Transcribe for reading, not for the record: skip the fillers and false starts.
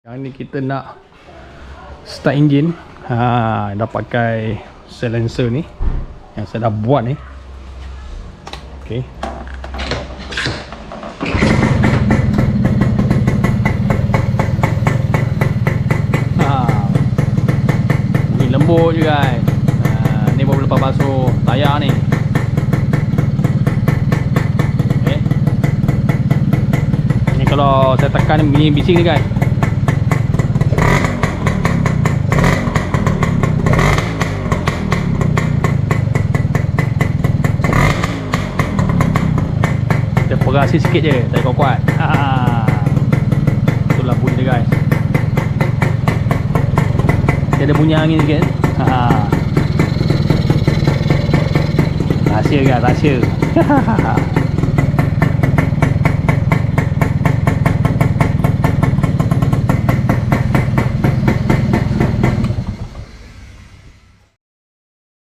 Yang ni kita nak start enjin. Dah pakai silencer ni yang saya dah buat ni. Okey. Bunyi lembut je guys. Ni baru lepas basuh tayar ni. Okey. Ni kalau saya tekan ni bunyi bising ni guys. Perasi sikit je, tak kuat-kuat. Itulah bunyi dia guys. Dia ada bunyi angin sikit. Rahsia guys, rahsia.